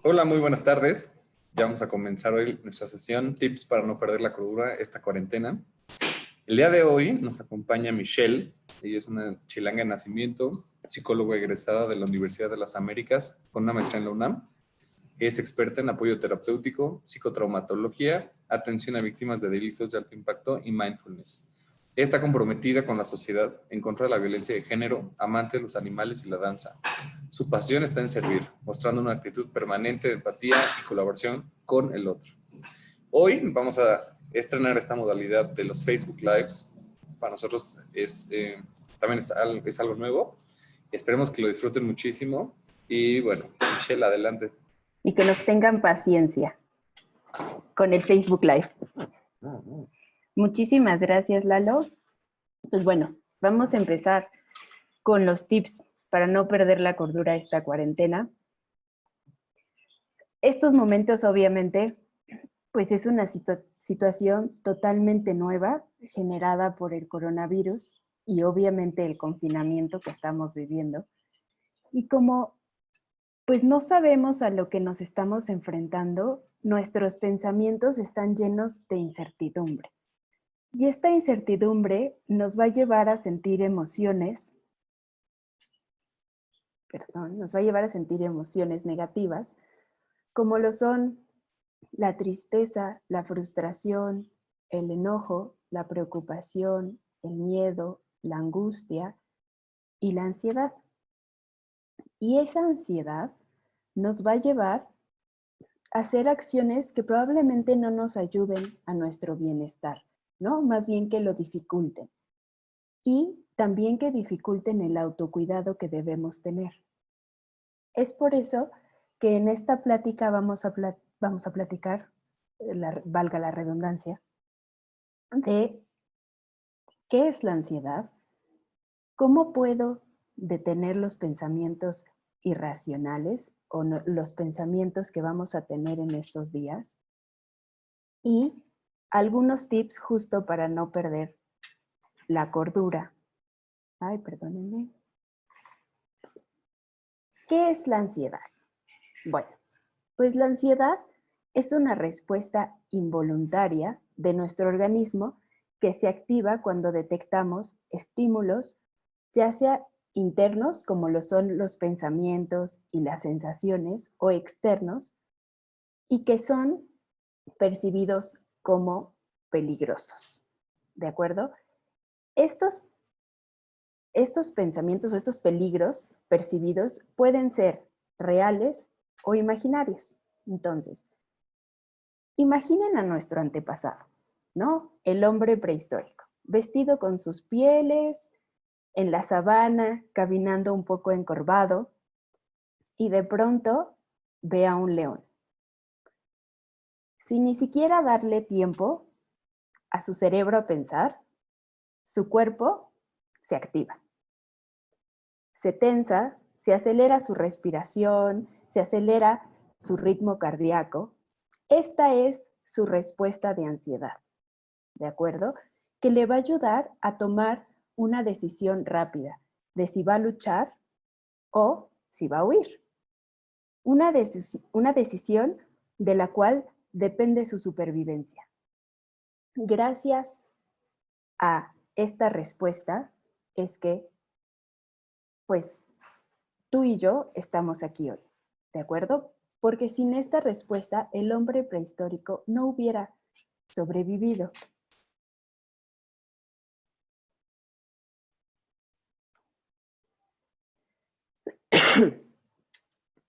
Hola, muy buenas tardes. Ya vamos a comenzar hoy nuestra sesión Tips para no perder la cordura esta cuarentena. El día de hoy nos acompaña Michelle. Ella es una chilanga de nacimiento, psicóloga egresada de la Universidad de las Américas con una maestría en la UNAM. Es experta en apoyo terapéutico, psicotraumatología, atención a víctimas de delitos de alto impacto y mindfulness. Está comprometida con la sociedad en contra de la violencia de género, amante de los animales y la danza. Su pasión está en servir, mostrando una actitud permanente de empatía y colaboración con el otro. Hoy vamos a estrenar esta modalidad de los Facebook Lives. Para nosotros también es algo nuevo. Esperemos que lo disfruten muchísimo. Y bueno, Michelle, adelante. Y que nos tengan paciencia con el Facebook Live. Muchísimas gracias, Lalo. Pues bueno, vamos a empezar con los tips para no perder la cordura esta cuarentena. Estos momentos, obviamente, pues es una situación totalmente nueva generada por el coronavirus y obviamente el confinamiento que estamos viviendo. Y como pues no sabemos a lo que nos estamos enfrentando, nuestros pensamientos están llenos de incertidumbre. Y esta incertidumbre nos va a llevar a sentir emociones, negativas, como lo son la tristeza, la frustración, el enojo, la preocupación, el miedo, la angustia y la ansiedad. Y esa ansiedad nos va a llevar a hacer acciones que probablemente no nos ayuden a nuestro bienestar, ¿no? Más bien que lo dificulten. Y también que dificulten el autocuidado que debemos tener. Es por eso que en esta plática vamos a platicar, valga la redundancia, de qué es la ansiedad, cómo puedo detener los pensamientos irracionales o no, los pensamientos que vamos a tener en estos días y algunos tips justo para no perder la cordura. Ay, perdónenme. ¿Qué es la ansiedad? Bueno, pues la ansiedad es una respuesta involuntaria de nuestro organismo que se activa cuando detectamos estímulos, ya sea internos, como lo son los pensamientos y las sensaciones, o externos, y que son percibidos como peligrosos. ¿De acuerdo? Estos pensamientos o estos peligros percibidos pueden ser reales o imaginarios. Entonces, imaginen a nuestro antepasado, ¿no? El hombre prehistórico, vestido con sus pieles, en la sabana, caminando un poco encorvado, y de pronto ve a un león. Sin ni siquiera darle tiempo a su cerebro a pensar, su cuerpo se activa. Se tensa, se acelera su respiración, se acelera su ritmo cardíaco. Esta es su respuesta de ansiedad, ¿de acuerdo? Que le va a ayudar a tomar una decisión rápida de si va a luchar o si va a huir. Una decisión de la cual depende su supervivencia. Gracias a esta respuesta es que, pues, tú y yo estamos aquí hoy, ¿de acuerdo? Porque sin esta respuesta, el hombre prehistórico no hubiera sobrevivido.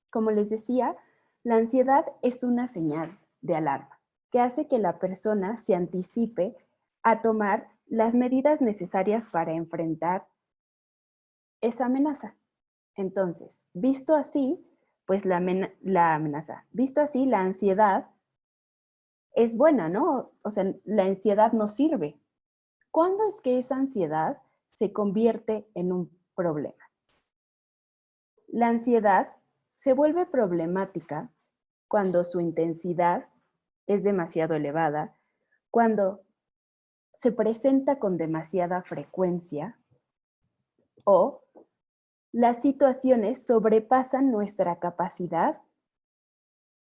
Como les decía, la ansiedad es una señal de alarma que hace que la persona se anticipe a tomar las medidas necesarias para enfrentar esa amenaza. Entonces, visto así, pues la amenaza, visto así, la ansiedad es buena, ¿no? O sea, la ansiedad nos sirve. ¿Cuándo es que esa ansiedad se convierte en un problema? La ansiedad se vuelve problemática cuando su intensidad es demasiado elevada, cuando se presenta con demasiada frecuencia o las situaciones sobrepasan nuestra capacidad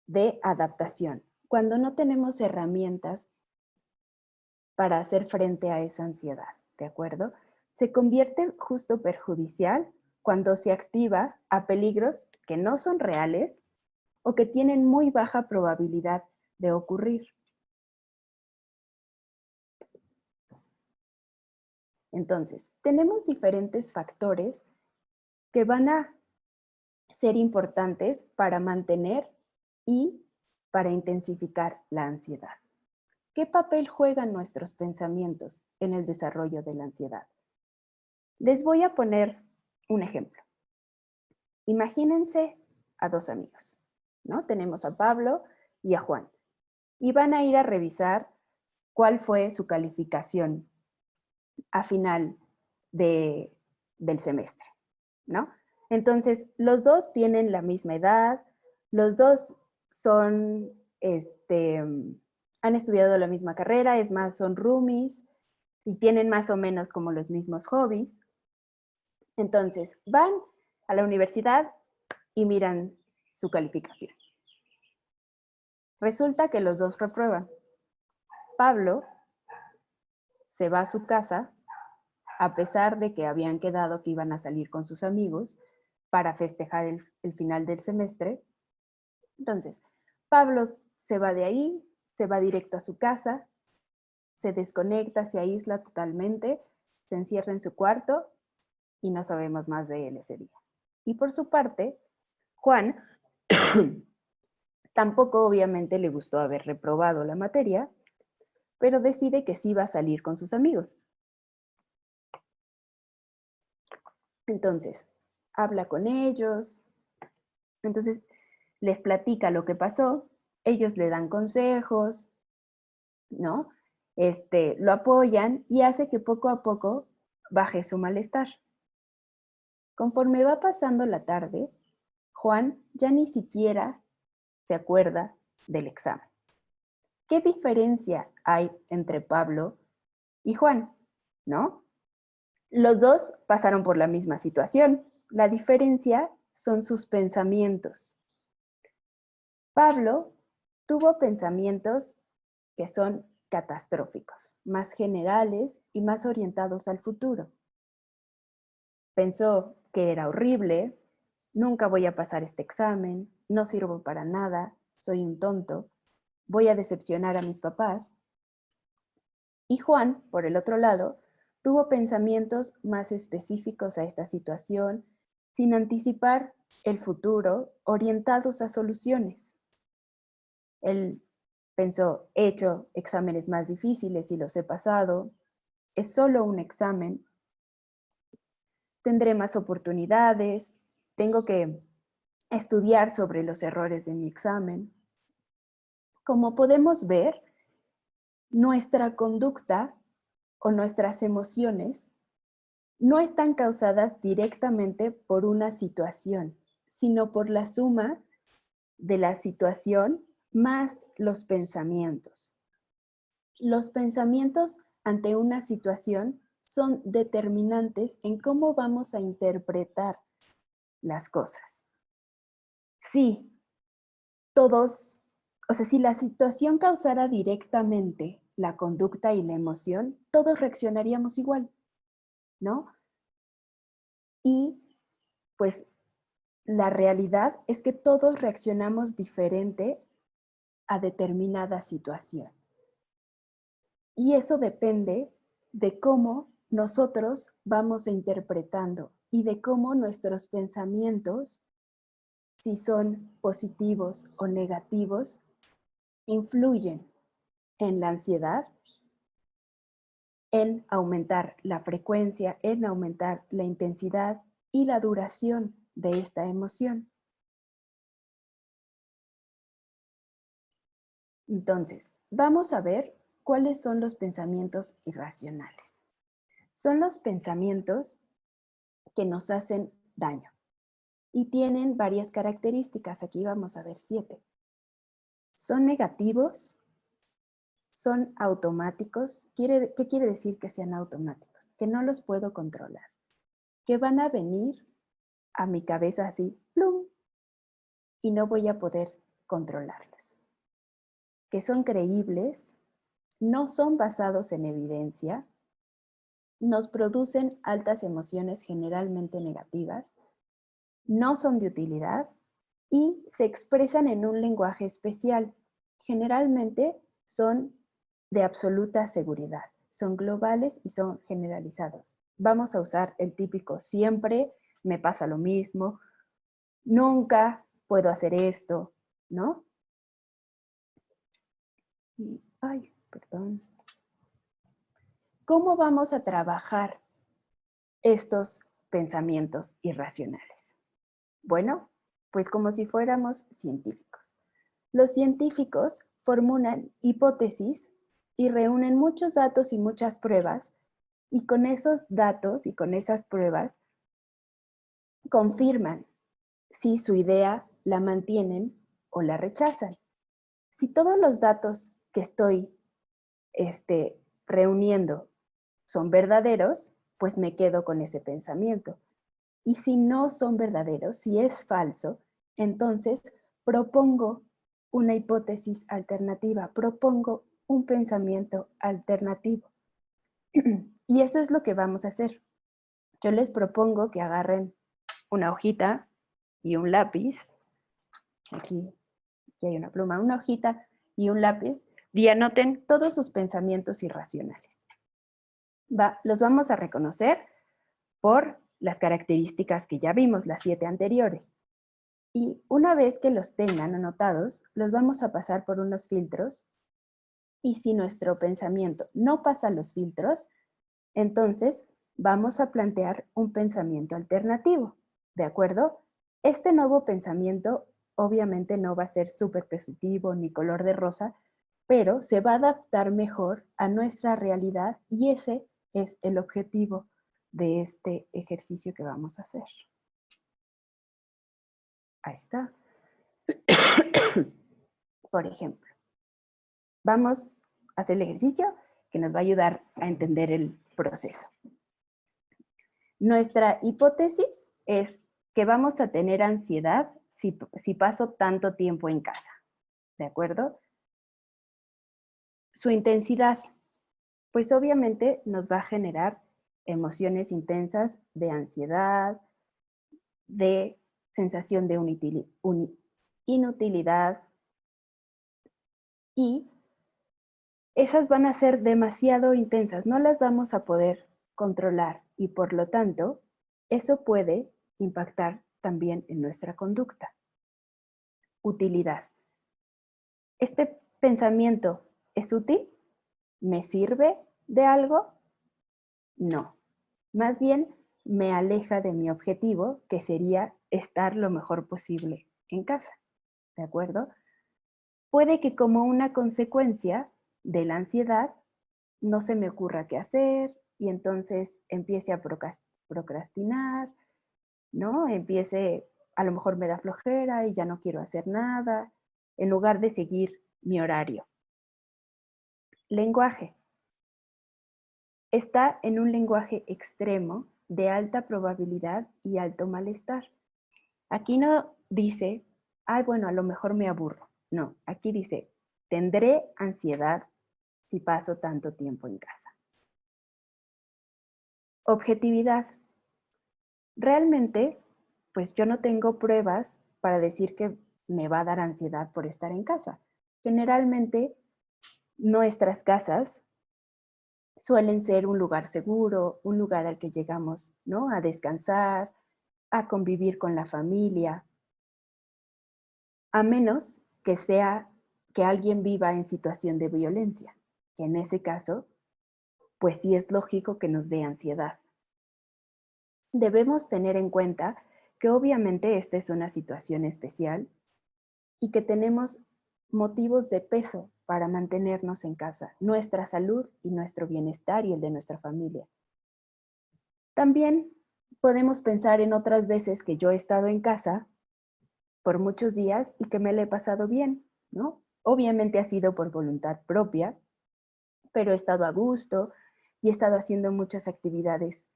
de adaptación, cuando no tenemos herramientas para hacer frente a esa ansiedad, ¿de acuerdo? Se convierte justo perjudicial cuando se activa a peligros que no son reales o que tienen muy baja probabilidad de ocurrir. Entonces, tenemos diferentes factores que van a ser importantes para mantener y para intensificar la ansiedad. ¿Qué papel juegan nuestros pensamientos en el desarrollo de la ansiedad? Les voy a poner un ejemplo. Imagínense a dos amigos, ¿no? Tenemos a Pablo y a Juan. Y van a ir a revisar cuál fue su calificación a final del semestre, ¿no? Entonces, los dos tienen la misma edad, los dos son, han estudiado la misma carrera, es más, son roomies y tienen más o menos como los mismos hobbies. Entonces, van a la universidad y miran su calificación. Resulta que los dos reprueban. Pablo se va a su casa a pesar de que habían quedado que iban a salir con sus amigos para festejar el final del semestre. Entonces, Pablo se va de ahí, se va directo a su casa, se desconecta, se aísla totalmente, se encierra en su cuarto y no sabemos más de él ese día. Y por su parte, Juan tampoco obviamente le gustó haber reprobado la materia, pero decide que sí va a salir con sus amigos. Entonces, habla con ellos, entonces les platica lo que pasó, ellos le dan consejos, ¿no? Lo apoyan y hace que poco a poco baje su malestar. Conforme va pasando la tarde, Juan ya ni siquiera se acuerda del examen. ¿Qué diferencia hay entre Pablo y Juan? ¿No? Los dos pasaron por la misma situación. La diferencia son sus pensamientos. Pablo tuvo pensamientos que son catastróficos, más generales y más orientados al futuro. Pensó que era horrible, nunca voy a pasar este examen, no sirvo para nada, soy un tonto, voy a decepcionar a mis papás. Y Juan, por el otro lado, tuvo pensamientos más específicos a esta situación, sin anticipar el futuro, orientados a soluciones. Él pensó, he hecho exámenes más difíciles y los he pasado, es solo un examen, tendré más oportunidades, tengo que estudiar sobre los errores de mi examen. Como podemos ver, nuestra conducta o nuestras emociones no están causadas directamente por una situación, sino por la suma de la situación más los pensamientos. Los pensamientos ante una situación son determinantes en cómo vamos a interpretar las cosas. Sí, todos, o sea, si la situación causara directamente la conducta y la emoción, todos reaccionaríamos igual, ¿no? Y pues la realidad es que todos reaccionamos diferente a determinada situación. Y eso depende de cómo nosotros vamos interpretando y de cómo nuestros pensamientos, si son positivos o negativos, influyen en la ansiedad, en aumentar la frecuencia, en aumentar la intensidad y la duración de esta emoción. Entonces, vamos a ver cuáles son los pensamientos irracionales. Son los pensamientos que nos hacen daño y tienen varias características. Aquí vamos a ver 7. Son negativos, son automáticos. ¿Qué quiere decir que sean automáticos? Que no los puedo controlar, que van a venir a mi cabeza así, ¡plum!, y no voy a poder controlarlos, que son creíbles, no son basados en evidencia, nos producen altas emociones generalmente negativas, no son de utilidad y se expresan en un lenguaje especial. Generalmente son de absoluta seguridad, son globales y son generalizados. Vamos a usar el típico siempre, me pasa lo mismo, nunca puedo hacer esto, ¿no? Ay, perdón. ¿Cómo vamos a trabajar estos pensamientos irracionales? Bueno, pues como si fuéramos científicos. Los científicos formulan hipótesis y reúnen muchos datos y muchas pruebas, y con esos datos y con esas pruebas confirman si su idea la mantienen o la rechazan. Si todos los datos que estoy reuniendo son verdaderos, pues me quedo con ese pensamiento. Y si no son verdaderos, si es falso, entonces propongo una hipótesis alternativa, propongo un pensamiento alternativo. Y eso es lo que vamos a hacer. Yo les propongo que agarren una hojita y un lápiz. Aquí hay una pluma, una hojita y un lápiz, y anoten todos sus pensamientos irracionales. Los vamos a reconocer por las características que ya vimos, las 7 anteriores. Y una vez que los tengan anotados, los vamos a pasar por unos filtros, y si nuestro pensamiento no pasa los filtros, entonces vamos a plantear un pensamiento alternativo, ¿de acuerdo? Este nuevo pensamiento obviamente no va a ser súper positivo ni color de rosa, pero se va a adaptar mejor a nuestra realidad, y ese es el objetivo de este ejercicio que vamos a hacer. Ahí está. Por ejemplo, vamos a hacer el ejercicio que nos va a ayudar a entender el proceso. Nuestra hipótesis es que vamos a tener ansiedad si paso tanto tiempo en casa, ¿de acuerdo? Su intensidad, pues obviamente nos va a generar emociones intensas de ansiedad, de sensación de inutilidad, y esas van a ser demasiado intensas, no las vamos a poder controlar, y por lo tanto, eso puede impactar también en nuestra conducta. Utilidad. ¿Este pensamiento es útil? ¿Me sirve de algo? No. Más bien, me aleja de mi objetivo, que sería estar lo mejor posible en casa. ¿De acuerdo? Puede que como una consecuencia de la ansiedad no se me ocurra qué hacer, y entonces empiece a procrastinar, ¿no? A lo mejor me da flojera y ya no quiero hacer nada, en lugar de seguir mi horario. Lenguaje. Está en un lenguaje extremo de alta probabilidad y alto malestar. Aquí no dice, ay, bueno, a lo mejor me aburro. No, aquí dice, tendré ansiedad si paso tanto tiempo en casa. Objetividad. Realmente, pues yo no tengo pruebas para decir que me va a dar ansiedad por estar en casa. Generalmente, nuestras casas suelen ser un lugar seguro, un lugar al que llegamos, ¿no?, a descansar, a convivir con la familia, a menos que sea que alguien viva en situación de violencia, que en ese caso, pues sí es lógico que nos dé ansiedad. Debemos tener en cuenta que obviamente esta es una situación especial y que tenemos motivos de peso para mantenernos en casa, nuestra salud y nuestro bienestar y el de nuestra familia. También podemos pensar en otras veces que yo he estado en casa por muchos días y que me la he pasado bien, ¿no? Obviamente ha sido por voluntad propia, pero he estado a gusto y he estado haciendo muchas actividades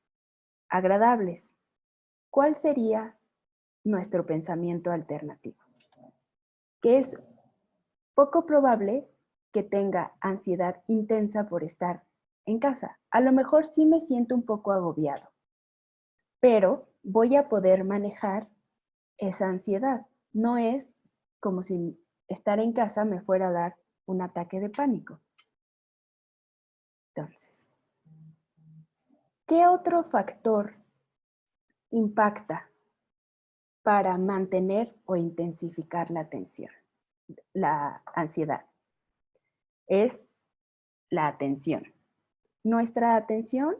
agradables. ¿Cuál sería nuestro pensamiento alternativo? que es poco probable que tenga ansiedad intensa por estar en casa. A lo mejor sí me siento un poco agobiado, pero voy a poder manejar esa ansiedad. No es como si estar en casa me fuera a dar un ataque de pánico. Entonces, ¿qué otro factor impacta para mantener o intensificar la tensión, la ansiedad? Es la atención. Nuestra atención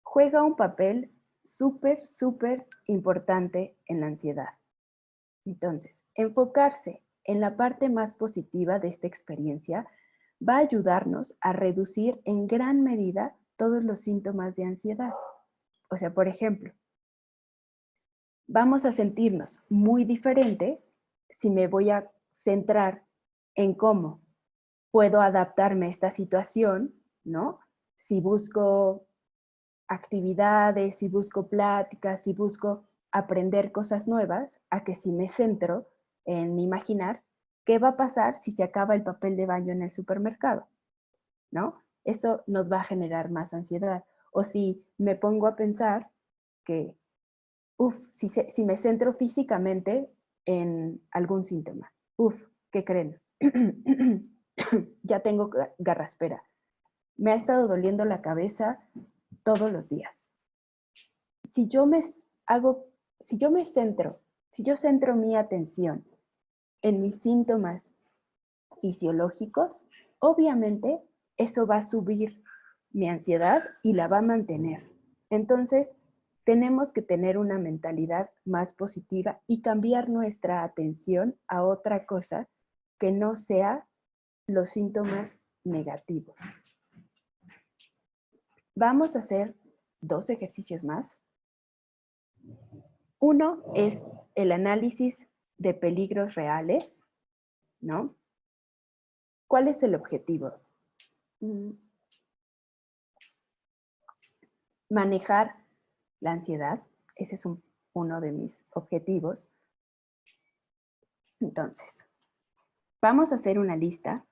juega un papel súper importante en la ansiedad. Entonces, enfocarse en la parte más positiva de esta experiencia va a ayudarnos a reducir en gran medida todos los síntomas de ansiedad. O sea, por ejemplo, vamos a sentirnos muy diferente si me voy a centrar en cómo puedo adaptarme a esta situación, ¿no? Si busco actividades, si busco pláticas, si busco aprender cosas nuevas, a que si me centro en imaginar qué va a pasar si se acaba el papel de baño en el supermercado, ¿no? Eso nos va a generar más ansiedad. O si me pongo a pensar que, si me centro físicamente en algún síntoma, ¿qué creen? Ya tengo garraspera. Me ha estado doliendo la cabeza todos los días. Si yo centro mi atención en mis síntomas fisiológicos, obviamente eso va a subir mi ansiedad y la va a mantener. Entonces, tenemos que tener una mentalidad más positiva y cambiar nuestra atención a otra cosa que no sea los síntomas negativos. Vamos a hacer 2 ejercicios más. Uno es el análisis de peligros reales, ¿no? ¿Cuál es el objetivo? Manejar la ansiedad. Ese es uno de mis objetivos. Entonces, vamos a hacer una lista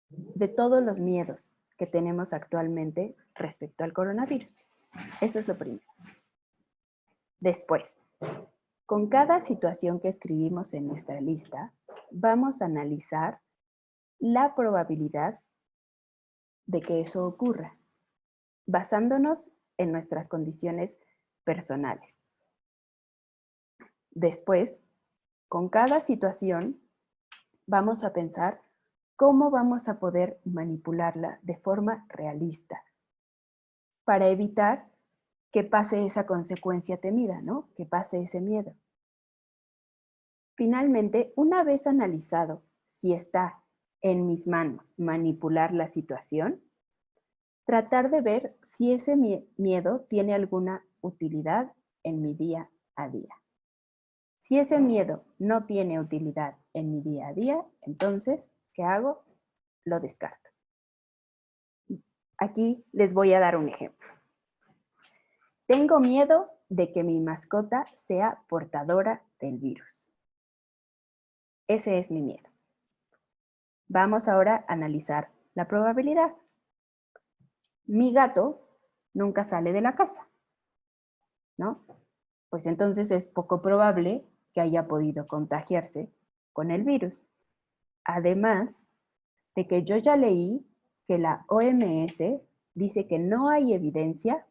de todos los miedos que tenemos actualmente respecto al coronavirus. Eso es lo primero. Después, con cada situación que escribimos en nuestra lista, vamos a analizar la probabilidad de que eso ocurra, basándonos en nuestras condiciones personales. Después, con cada situación, vamos a pensar cómo vamos a poder manipularla de forma realista para evitar que pase esa consecuencia temida, ¿no? Que pase ese miedo. Finalmente, una vez analizado si está en mis manos manipular la situación, tratar de ver si ese miedo tiene alguna utilidad en mi día a día. Si ese miedo no tiene utilidad en mi día a día, entonces, ¿qué hago? Lo descarto. Aquí les voy a dar un ejemplo. Tengo miedo de que mi mascota sea portadora del virus. Ese es mi miedo. Vamos ahora a analizar la probabilidad. Mi gato nunca sale de la casa, ¿no? Pues entonces es poco probable que haya podido contagiarse con el virus. Además de que yo ya leí que la OMS dice que no hay evidencia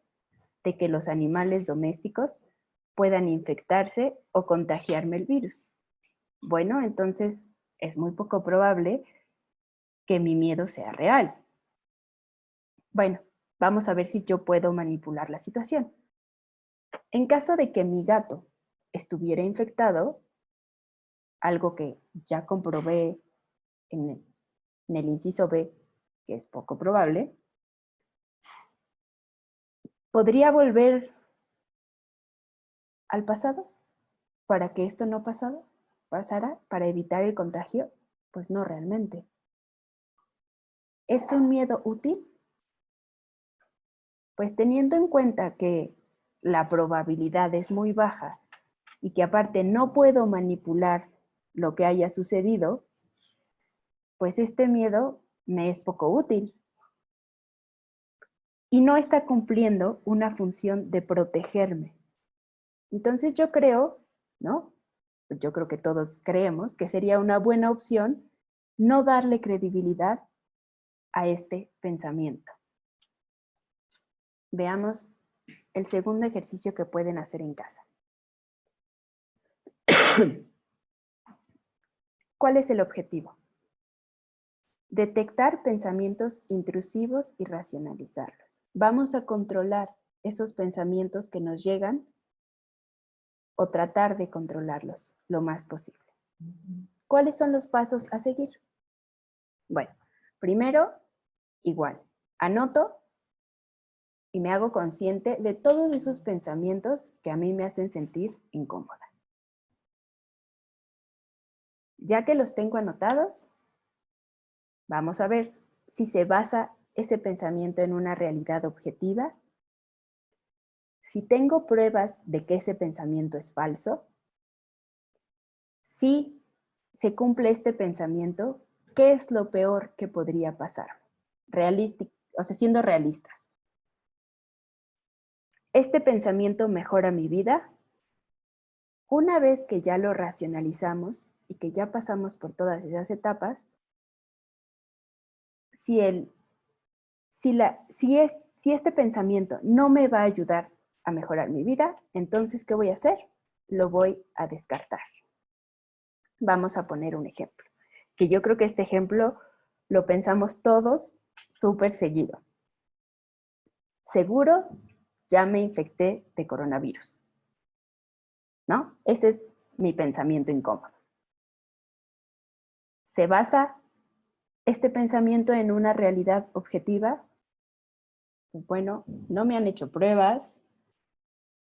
de que los animales domésticos puedan infectarse o contagiarme el virus. Bueno, entonces es muy poco probable que mi miedo sea real. Bueno, vamos a ver si yo puedo manipular la situación. En caso de que mi gato estuviera infectado, algo que ya comprobé en el inciso B, que es poco probable, ¿podría volver al pasado para que esto no pasara, para evitar el contagio? Pues no realmente. ¿Es un miedo útil? Pues teniendo en cuenta que la probabilidad es muy baja y que aparte no puedo manipular lo que haya sucedido, pues este miedo me es poco útil y no está cumpliendo una función de protegerme. Entonces yo creo, ¿no? Yo creo que todos creemos que sería una buena opción no darle credibilidad a este pensamiento. Veamos el segundo ejercicio que pueden hacer en casa. ¿Cuál es el objetivo? Detectar pensamientos intrusivos y racionalizarlos. Vamos a controlar esos pensamientos que nos llegan o tratar de controlarlos lo más posible. ¿Cuáles son los pasos a seguir? Bueno, primero, igual, anoto y me hago consciente de todos esos pensamientos que a mí me hacen sentir incómoda. Ya que los tengo anotados, vamos a ver si se basa ese pensamiento en una realidad objetiva, si tengo pruebas de que ese pensamiento es falso, si se cumple este pensamiento, ¿qué es lo peor que podría pasar? Siendo realistas. ¿Este pensamiento mejora mi vida? Una vez que ya lo racionalizamos y que ya pasamos por todas esas etapas, si este pensamiento no me va a ayudar a mejorar mi vida, entonces, ¿qué voy a hacer? Lo voy a descartar. Vamos a poner un ejemplo, que yo creo que este ejemplo lo pensamos todos súper seguido. Seguro ya me infecté de coronavirus, ¿no? Ese es mi pensamiento incómodo. ¿Se basa este pensamiento en una realidad objetiva? Bueno, no me han hecho pruebas,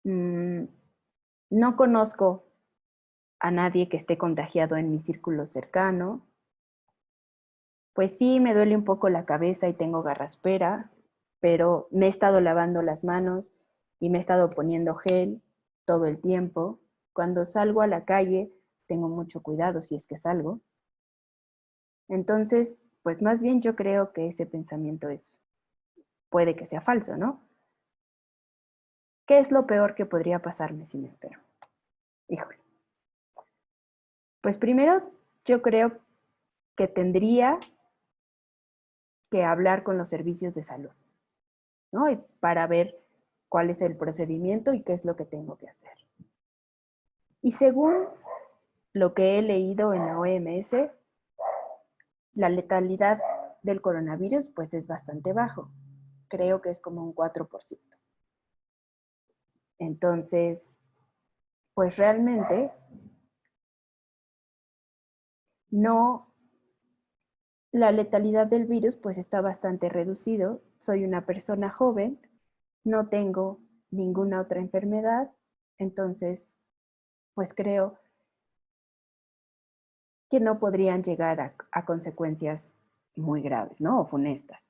no conozco a nadie que esté contagiado en mi círculo cercano, pues sí, me duele un poco la cabeza y tengo garraspera, pero me he estado lavando las manos y me he estado poniendo gel todo el tiempo. Cuando salgo a la calle, tengo mucho cuidado si es que salgo. Entonces, pues más bien yo creo que ese pensamiento puede que sea falso, ¿no? ¿Qué es lo peor que podría pasarme si me enfermo? Híjole. Pues primero, yo creo que tendría que hablar con los servicios de salud, ¿no? Y para ver cuál es el procedimiento y qué es lo que tengo que hacer. Y según lo que he leído en la OMS, la letalidad del coronavirus pues es bastante bajo. Creo que es como un 4%. Entonces, pues realmente no, la letalidad del virus pues está bastante reducido. Soy una persona joven, no tengo ninguna otra enfermedad, entonces pues creo que no podrían llegar a consecuencias muy graves, ¿no? O funestas.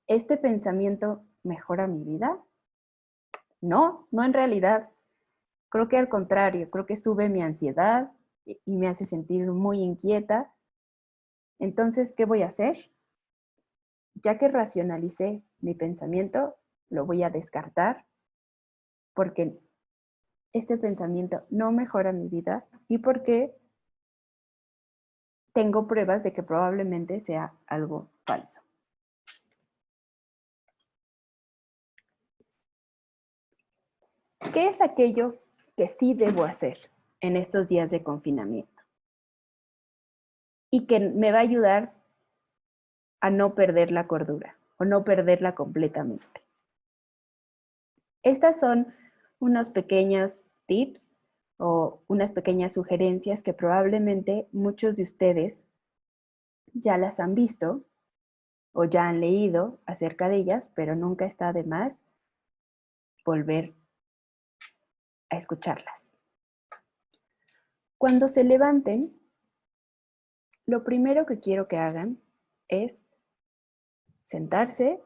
¿Este pensamiento mejora mi vida? No, no en realidad. Creo que al contrario, creo que sube mi ansiedad y me hace sentir muy inquieta. Entonces, ¿qué voy a hacer? Ya que racionalicé mi pensamiento, lo voy a descartar porque este pensamiento no mejora mi vida y porque tengo pruebas de que probablemente sea algo falso. ¿Qué es aquello que sí debo hacer en estos días de confinamiento? Y que me va a ayudar a no perder la cordura o no perderla completamente. Estas son unos pequeños tips o unas pequeñas sugerencias que probablemente muchos de ustedes ya las han visto o ya han leído acerca de ellas, pero nunca está de más volver a escucharlas. Cuando se levanten, lo primero que quiero que hagan es sentarse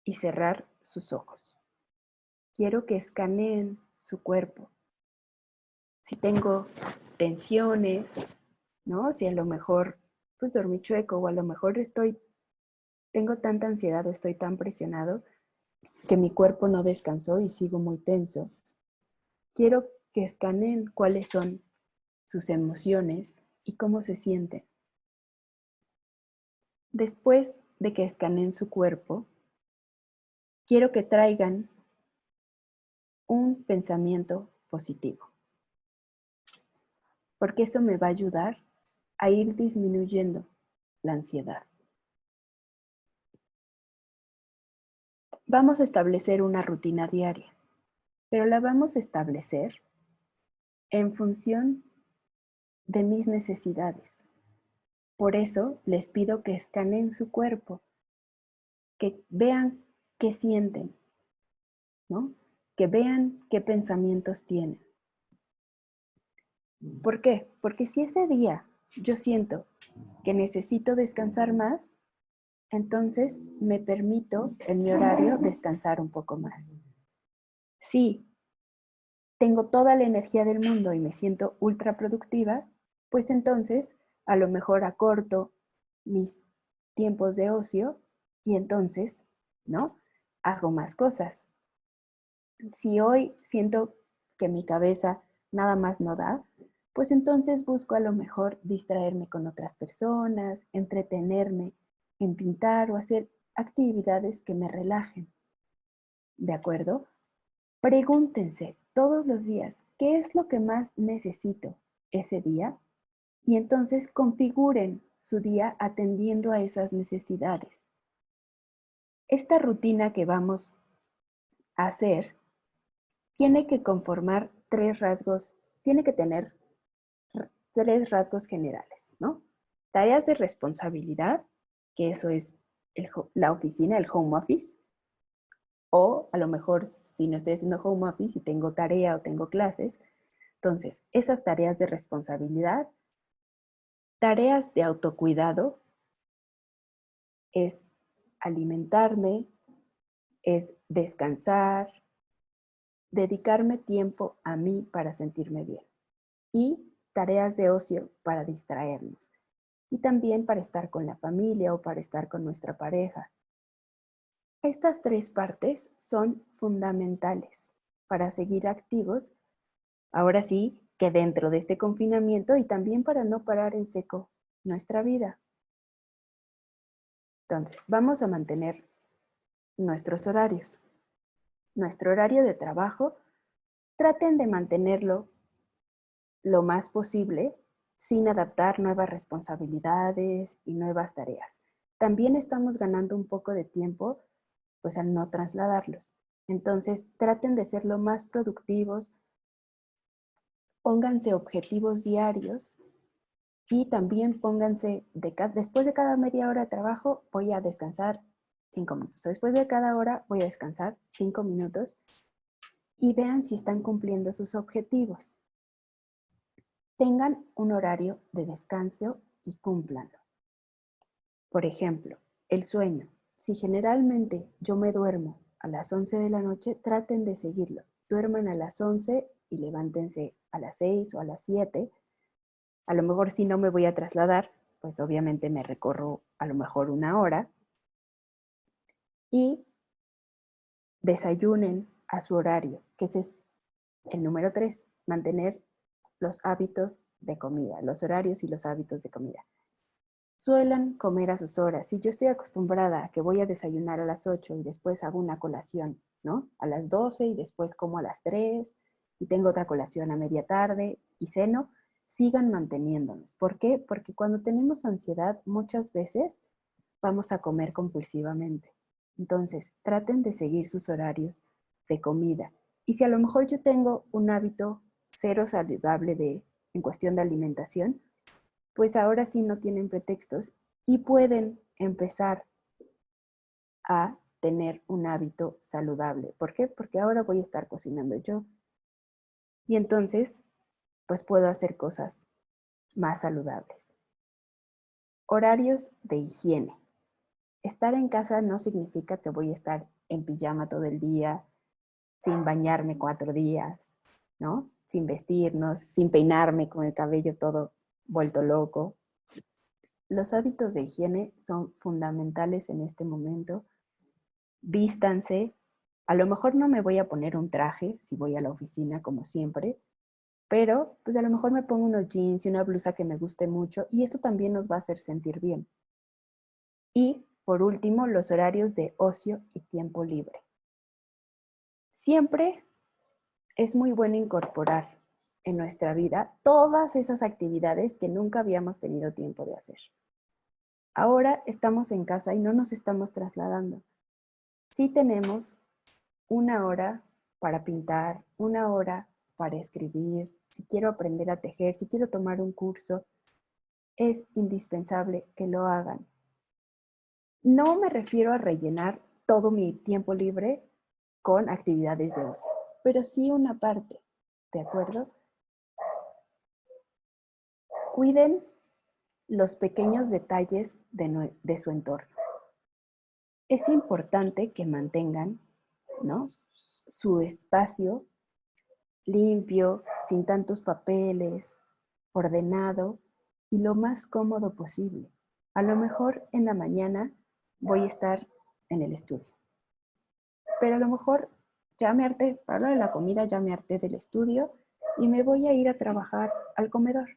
y cerrar sus ojos. Quiero que escaneen su cuerpo. Si tengo tensiones, ¿no? Si a lo mejor pues dormí chueco o a lo mejor tengo tanta ansiedad o estoy tan presionado que mi cuerpo no descansó y sigo muy tenso. Quiero que escaneen cuáles son sus emociones y cómo se sienten. Después de que escaneen su cuerpo, quiero que traigan un pensamiento positivo, porque eso me va a ayudar a ir disminuyendo la ansiedad. Vamos a establecer una rutina diaria, pero la vamos a establecer en función de mis necesidades. Por eso les pido que escaneen su cuerpo, que vean qué sienten, ¿no? Que vean qué pensamientos tienen. ¿Por qué? Porque si ese día yo siento que necesito descansar más, entonces me permito en mi horario descansar un poco más. Si tengo toda la energía del mundo y me siento ultra productiva, pues entonces a lo mejor acorto mis tiempos de ocio y entonces, ¿no? Hago más cosas. Si hoy siento que mi cabeza nada más no da, pues entonces busco a lo mejor distraerme con otras personas, entretenerme en pintar o hacer actividades que me relajen. ¿De acuerdo? Pregúntense todos los días, ¿qué es lo que más necesito ese día? Y entonces configuren su día atendiendo a esas necesidades. Esta rutina que vamos a hacer tiene que conformar tiene que tener tres rasgos generales, ¿no? Tareas de responsabilidad, que eso es la oficina, el home office, o a lo mejor si no estoy haciendo home office y tengo tarea o tengo clases, entonces esas tareas de responsabilidad, tareas de autocuidado, es alimentarme, es descansar, dedicarme tiempo a mí para sentirme bien y tareas de ocio para distraernos y también para estar con la familia o para estar con nuestra pareja. Estas tres partes son fundamentales para seguir activos, ahora sí, que dentro de este confinamiento y también para no parar en seco nuestra vida. Entonces, vamos a mantener nuestros horarios. Nuestro horario de trabajo, traten de mantenerlo lo más posible sin adaptar nuevas responsabilidades y nuevas tareas. También estamos ganando un poco de tiempo pues al no trasladarlos. Entonces, traten de ser lo más productivos, pónganse objetivos diarios y también pónganse, después de cada media hora de trabajo, voy a descansar 5 minutos. Después de cada hora, voy a descansar 5 minutos y vean si están cumpliendo sus objetivos. Tengan un horario de descanso y cúmplanlo. Por ejemplo, el sueño. Si generalmente yo me duermo a las 11 de la noche, traten de seguirlo. Duerman a las 11 y levántense a las 6 o a las 7. A lo mejor si no me voy a trasladar, pues obviamente me recorro a lo mejor 1 hora. Y desayunen a su horario, que ese es el número 3, mantener los hábitos de comida, los horarios y los hábitos de comida. Suelan comer a sus horas. Si yo estoy acostumbrada a que voy a desayunar a las 8 y después hago una colación, ¿no? A las 12 y después como a las 3 y tengo otra colación a media tarde y ceno, sigan manteniéndonos. ¿Por qué? Porque cuando tenemos ansiedad muchas veces vamos a comer compulsivamente. Entonces, traten de seguir sus horarios de comida. Y si a lo mejor yo tengo un hábito cero saludable en cuestión de alimentación, pues ahora sí no tienen pretextos y pueden empezar a tener un hábito saludable. ¿Por qué? Porque ahora voy a estar cocinando yo. Y entonces, pues puedo hacer cosas más saludables. Horarios de higiene. Estar en casa no significa que voy a estar en pijama todo el día, sin bañarme 4 días, ¿no? Sin vestirnos, sin peinarme, con el cabello todo vuelto loco. Los hábitos de higiene son fundamentales en este momento. Vístanse. A lo mejor no me voy a poner un traje si voy a la oficina como siempre, pero pues a lo mejor me pongo unos jeans y una blusa que me guste mucho y eso también nos va a hacer sentir bien. Y por último, los horarios de ocio y tiempo libre. Siempre es muy bueno incorporar en nuestra vida todas esas actividades que nunca habíamos tenido tiempo de hacer. Ahora estamos en casa y no nos estamos trasladando. Sí tenemos una hora para pintar, una hora para escribir, si quiero aprender a tejer, si quiero tomar un curso, es indispensable que lo hagan. No me refiero a rellenar todo mi tiempo libre con actividades de ocio, pero sí una parte, ¿de acuerdo? Cuiden los pequeños detalles de su entorno. Es importante que mantengan, ¿no?, su espacio limpio, sin tantos papeles, ordenado y lo más cómodo posible. A lo mejor en la mañana voy a estar en el estudio, pero a lo mejor ya me harté, para lo de la comida ya me harté del estudio y me voy a ir a trabajar al comedor.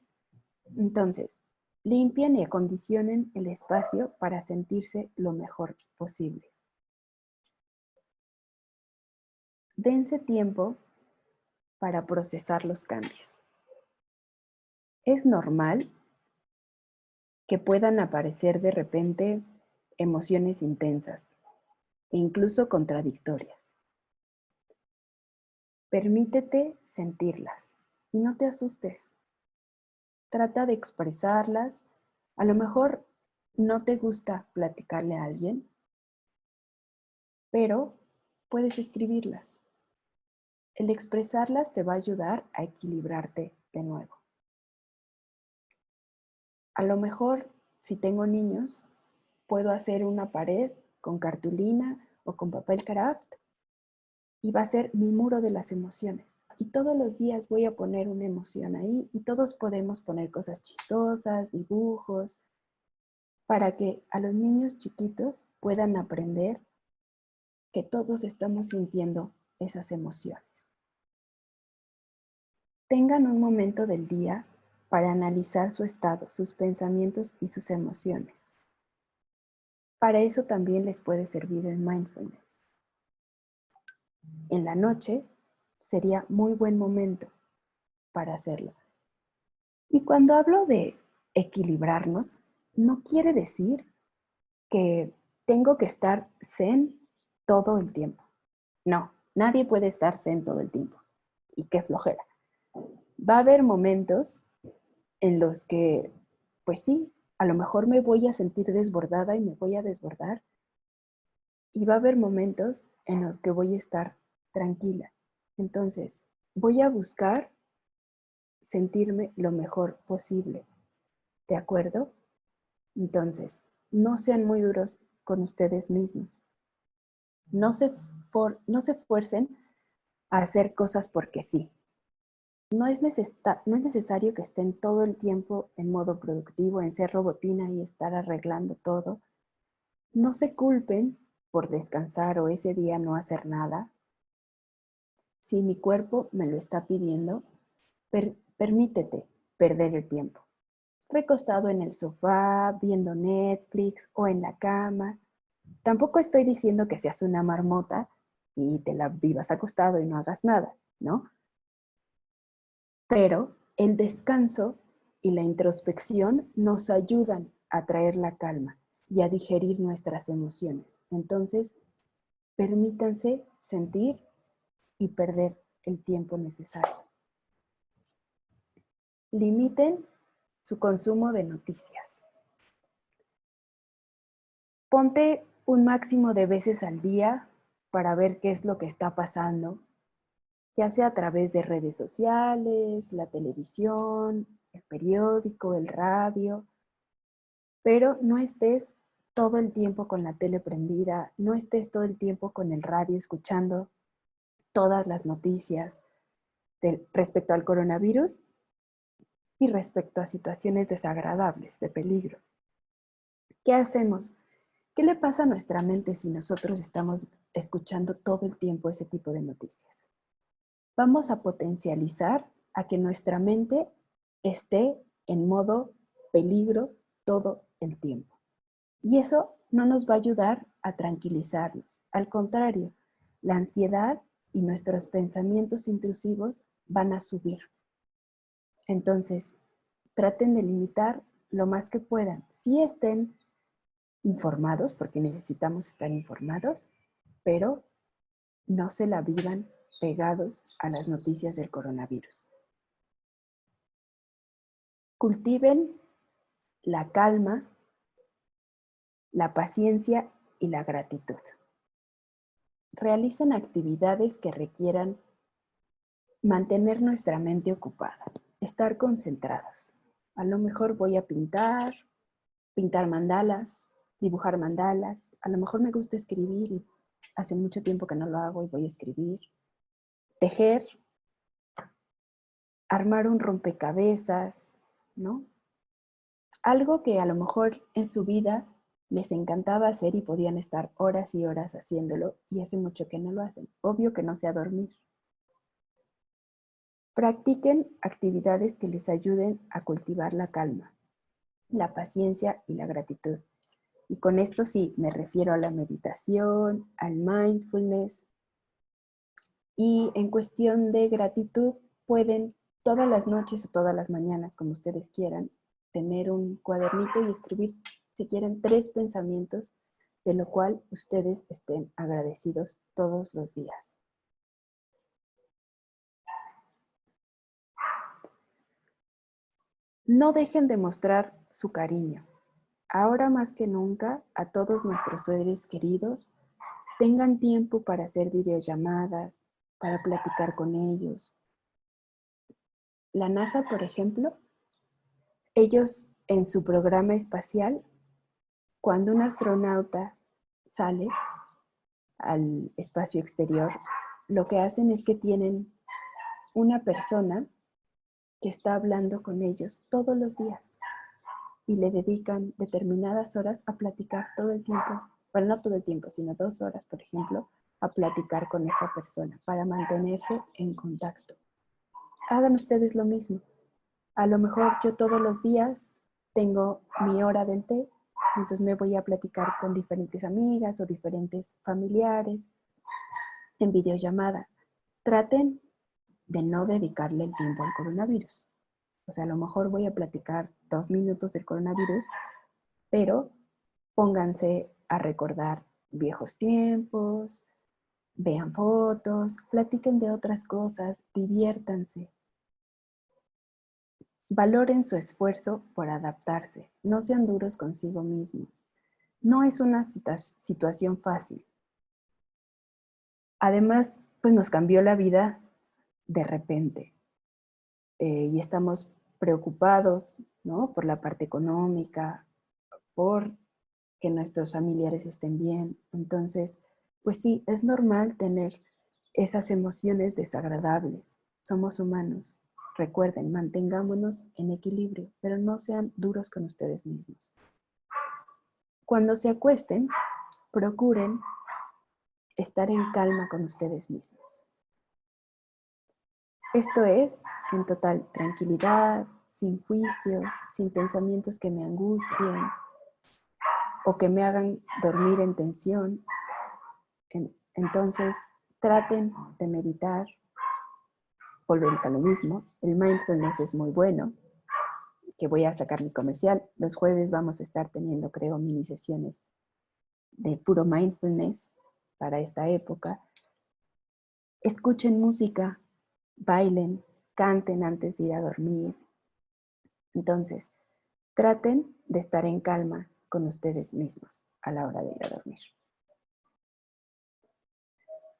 Entonces, limpien y acondicionen el espacio para sentirse lo mejor posible. Dense tiempo para procesar los cambios. Es normal que puedan aparecer de repente emociones intensas e incluso contradictorias. Permítete sentirlas y no te asustes. Trata de expresarlas. A lo mejor no te gusta platicarle a alguien, pero puedes escribirlas. El expresarlas te va a ayudar a equilibrarte de nuevo. A lo mejor, si tengo niños, puedo hacer una pared con cartulina o con papel craft y va a ser mi muro de las emociones. Y todos los días voy a poner una emoción ahí y todos podemos poner cosas chistosas, dibujos, para que a los niños chiquitos puedan aprender que todos estamos sintiendo esas emociones. Tengan un momento del día para analizar su estado, sus pensamientos y sus emociones. Para eso también les puede servir el mindfulness. En la noche sería muy buen momento para hacerlo. Y cuando hablo de equilibrarnos, no quiere decir que tengo que estar zen todo el tiempo. No, nadie puede estar zen todo el tiempo. Y qué flojera. Va a haber momentos en los que, pues sí, a lo mejor me voy a sentir desbordada y me voy a desbordar. Y va a haber momentos en los que voy a estar tranquila. Entonces, voy a buscar sentirme lo mejor posible. ¿De acuerdo? Entonces, no sean muy duros con ustedes mismos. No se fuercen a hacer cosas porque sí. No es necesario que estén todo el tiempo en modo productivo, en ser robotina y estar arreglando todo. No se culpen por descansar o ese día no hacer nada. Si mi cuerpo me lo está pidiendo, permítete perder el tiempo. Recostado en el sofá, viendo Netflix o en la cama. Tampoco estoy diciendo que seas una marmota y te la vivas acostado y no hagas nada, ¿no? Pero el descanso y la introspección nos ayudan a traer la calma y a digerir nuestras emociones. Entonces, permítanse sentir y perder el tiempo necesario. Limiten su consumo de noticias. Ponte un máximo de veces al día para ver qué es lo que está pasando, ya sea a través de redes sociales, la televisión, el periódico, el radio, pero no estés todo el tiempo con la tele prendida, no estés todo el tiempo con el radio escuchando todas las noticias. respecto al coronavirus y respecto a situaciones desagradables, de peligro. ¿Qué hacemos? ¿Qué le pasa a nuestra mente si nosotros estamos escuchando todo el tiempo ese tipo de noticias? Vamos a potencializar a que nuestra mente esté en modo peligro todo el tiempo. Y eso no nos va a ayudar a tranquilizarnos. Al contrario, la ansiedad y nuestros pensamientos intrusivos van a subir. Entonces, traten de limitar lo más que puedan. Sí estén informados, porque necesitamos estar informados, pero no se la vivan pegados a las noticias del coronavirus. Cultiven la calma, la paciencia y la gratitud. Realicen actividades que requieran mantener nuestra mente ocupada, estar concentrados. A lo mejor voy a pintar mandalas, dibujar mandalas. A lo mejor me gusta escribir y hace mucho tiempo que no lo hago y voy a escribir. Tejer, armar un rompecabezas, ¿no? Algo que a lo mejor en su vida les encantaba hacer y podían estar horas y horas haciéndolo y hace mucho que no lo hacen. Obvio que no sea dormir. Practiquen actividades que les ayuden a cultivar la calma, la paciencia y la gratitud. Y con esto sí, me refiero a la meditación, al mindfulness. Y en cuestión de gratitud, pueden todas las noches o todas las mañanas, como ustedes quieran, tener un cuadernito y escribir, si quieren, 3 pensamientos de lo cual ustedes estén agradecidos todos los días. No dejen de mostrar su cariño. Ahora más que nunca, a todos nuestros seres queridos, tengan tiempo para hacer videollamadas, para platicar con ellos. La NASA, por ejemplo, ellos en su programa espacial, cuando un astronauta sale al espacio exterior, lo que hacen es que tienen una persona que está hablando con ellos todos los días y le dedican determinadas horas a platicar todo el tiempo, bueno, no todo el tiempo, sino 2 horas, por ejemplo, a platicar con esa persona para mantenerse en contacto. Hagan ustedes lo mismo. A lo mejor yo todos los días tengo mi hora del té, entonces me voy a platicar con diferentes amigas o diferentes familiares en videollamada. Traten de no dedicarle el tiempo al coronavirus. O sea, a lo mejor voy a platicar 2 minutos del coronavirus, pero pónganse a recordar viejos tiempos, vean fotos, platiquen de otras cosas, diviértanse. Valoren su esfuerzo por adaptarse, no sean duros consigo mismos. No es una situación fácil. Además, pues nos cambió la vida de repente y estamos preocupados, ¿no? Por la parte económica, por que nuestros familiares estén bien. Entonces, pues sí, es normal tener esas emociones desagradables. Somos humanos. Recuerden, mantengámonos en equilibrio, pero no sean duros con ustedes mismos. Cuando se acuesten, procuren estar en calma con ustedes mismos. Esto es, en total tranquilidad, sin juicios, sin pensamientos que me angustien o que me hagan dormir en tensión. Entonces, traten de meditar. Volvemos a lo mismo. El mindfulness es muy bueno, que voy a sacar mi comercial. Los jueves vamos a estar teniendo, creo, mini sesiones de puro mindfulness para esta época. Escuchen música, bailen, canten antes de ir a dormir. Entonces, traten de estar en calma con ustedes mismos a la hora de ir a dormir.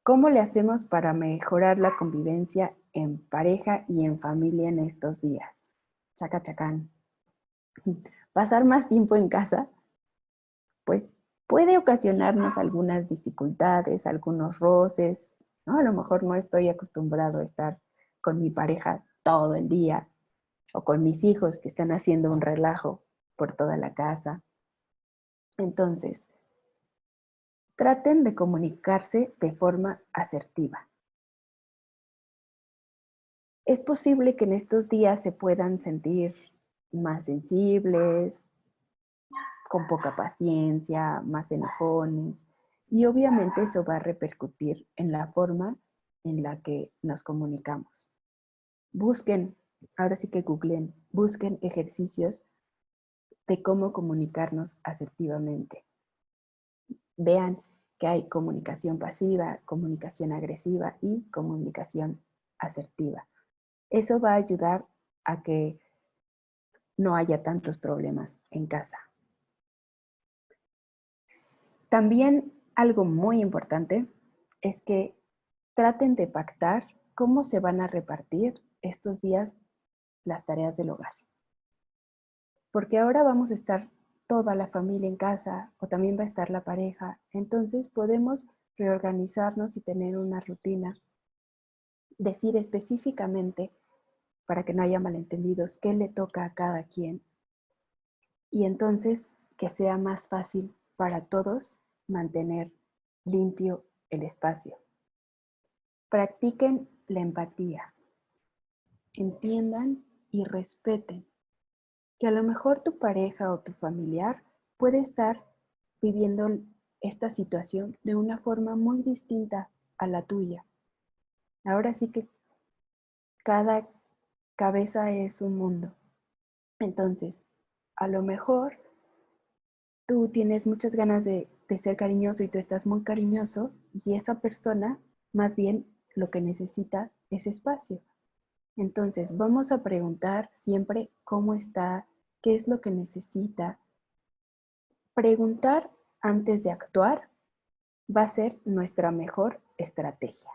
¿Cómo le hacemos para mejorar la convivencia en pareja y en familia en estos días? Chaca chacán. Pasar más tiempo en casa, pues puede ocasionarnos algunas dificultades, algunos roces, ¿no? A lo mejor no estoy acostumbrado a estar con mi pareja todo el día, o con mis hijos que están haciendo un relajo por toda la casa. Entonces, traten de comunicarse de forma asertiva. Es posible que en estos días se puedan sentir más sensibles, con poca paciencia, más enojones, y obviamente eso va a repercutir en la forma en la que nos comunicamos. Busquen, ahora sí que googleen, busquen ejercicios de cómo comunicarnos asertivamente. Vean que hay comunicación pasiva, comunicación agresiva y comunicación asertiva. Eso va a ayudar a que no haya tantos problemas en casa. También algo muy importante es que traten de pactar cómo se van a repartir estos días las tareas del hogar. Porque ahora vamos a estar toda la familia en casa o también va a estar la pareja. Entonces podemos reorganizarnos y tener una rutina. Decir específicamente, para que no haya malentendidos, qué le toca a cada quien. Y entonces que sea más fácil para todos mantener limpio el espacio. Practiquen la empatía. Entiendan y respeten que a lo mejor tu pareja o tu familiar puede estar viviendo esta situación de una forma muy distinta a la tuya. Ahora sí que cada cabeza es un mundo. Entonces, a lo mejor tú tienes muchas ganas de ser cariñoso y tú estás muy cariñoso y esa persona más bien lo que necesita es espacio. Entonces, vamos a preguntar siempre cómo está, qué es lo que necesita. Preguntar antes de actuar va a ser nuestra mejor estrategia.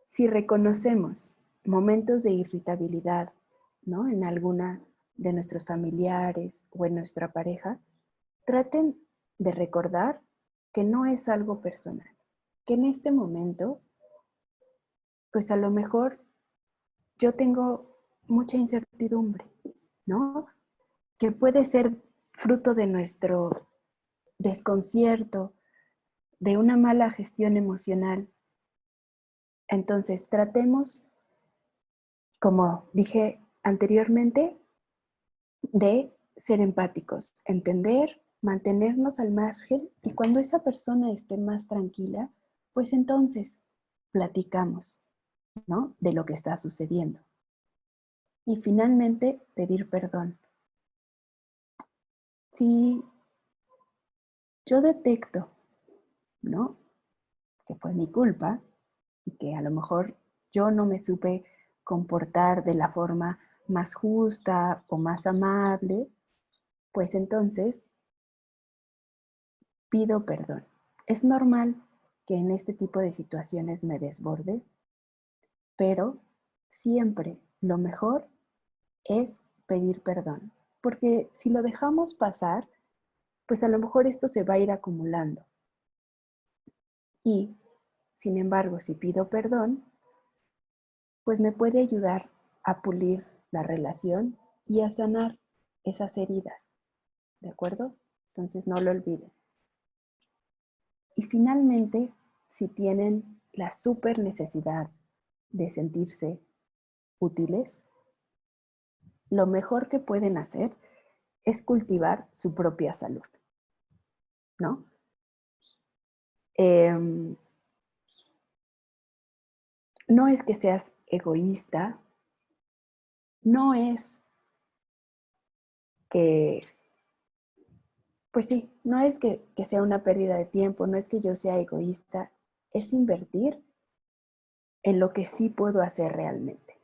Si reconocemos momentos de irritabilidad, ¿no?, en alguna de nuestros familiares o en nuestra pareja, traten de recordar que no es algo personal, que en este momento, pues a lo mejor yo tengo mucha incertidumbre, ¿no? Que puede ser fruto de nuestro desconcierto, de una mala gestión emocional. Entonces, tratemos, como dije anteriormente, de ser empáticos, entender, mantenernos al margen y cuando esa persona esté más tranquila, pues entonces platicamos, ¿no?, de lo que está sucediendo. Y finalmente, pedir perdón. Si yo detecto, ¿no?, que fue mi culpa y que a lo mejor yo no me supe comportar de la forma más justa o más amable, pues entonces pido perdón. Es normal que en este tipo de situaciones me desborde, pero siempre lo mejor es pedir perdón, porque si lo dejamos pasar, pues a lo mejor esto se va a ir acumulando. Y, sin embargo, si pido perdón, pues me puede ayudar a pulir la relación y a sanar esas heridas, ¿de acuerdo? Entonces no lo olviden. Y finalmente, si tienen la súper necesidad de sentirse útiles, lo mejor que pueden hacer es cultivar su propia salud, ¿no? No es que seas egoísta, no es que, pues sí, no es que sea una pérdida de tiempo, no es que yo sea egoísta, es invertir en lo que sí puedo hacer realmente.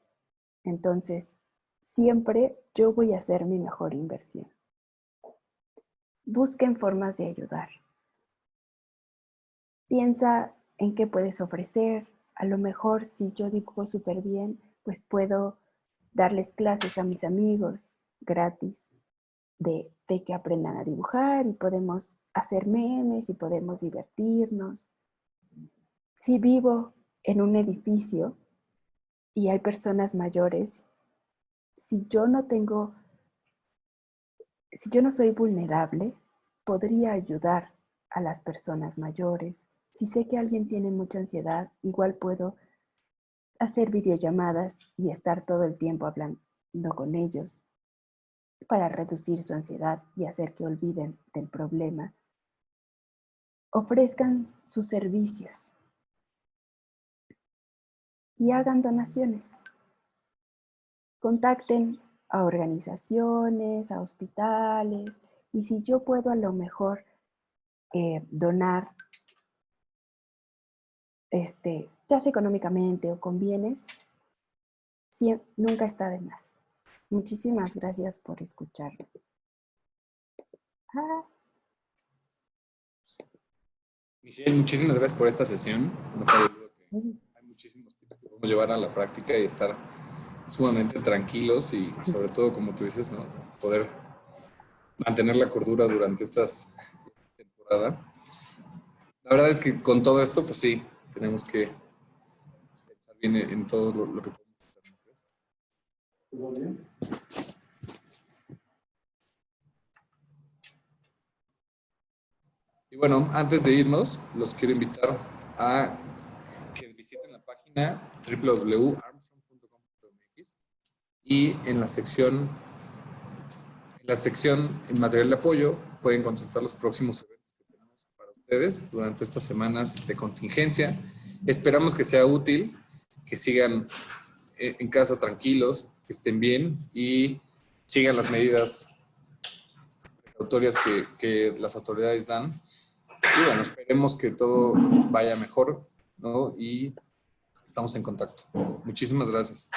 Entonces, siempre yo voy a hacer mi mejor inversión. Busquen formas de ayudar. Piensa en qué puedes ofrecer. A lo mejor si yo dibujo súper bien, pues puedo darles clases a mis amigos gratis de que aprendan a dibujar y podemos hacer memes y podemos divertirnos. Si vivo en un edificio y hay personas mayores, si yo no soy vulnerable, podría ayudar a las personas mayores. Si sé que alguien tiene mucha ansiedad, igual puedo hacer videollamadas y estar todo el tiempo hablando con ellos para reducir su ansiedad y hacer que olviden del problema. Ofrezcan sus servicios y hagan donaciones. Contacten a organizaciones, a hospitales, y si yo puedo a lo mejor donar, ya sea económicamente o con bienes, nunca está de más. Muchísimas gracias por escucharme. Michelle, muchísimas gracias por esta sesión. No cabe duda que hay muchísimos tips que podemos llevar a la práctica y estar sumamente tranquilos y sobre todo, como tú dices, ¿no? Poder mantener la cordura durante esta temporada. La verdad es que con todo esto, pues sí, tenemos que pensar bien en todo lo que podemos hacer. ¿Todo bien? Y bueno, antes de irnos, los quiero invitar a que visiten la página www.armstrong.com.mx y en la sección en material de apoyo pueden consultar los próximos eventos que tenemos para ustedes durante estas semanas de contingencia. Esperamos que sea útil, que sigan en casa tranquilos, que estén bien y sigan las medidas precautorias que las autoridades dan. Y bueno, esperemos que todo vaya mejor, ¿no? Y estamos en contacto. Muchísimas gracias.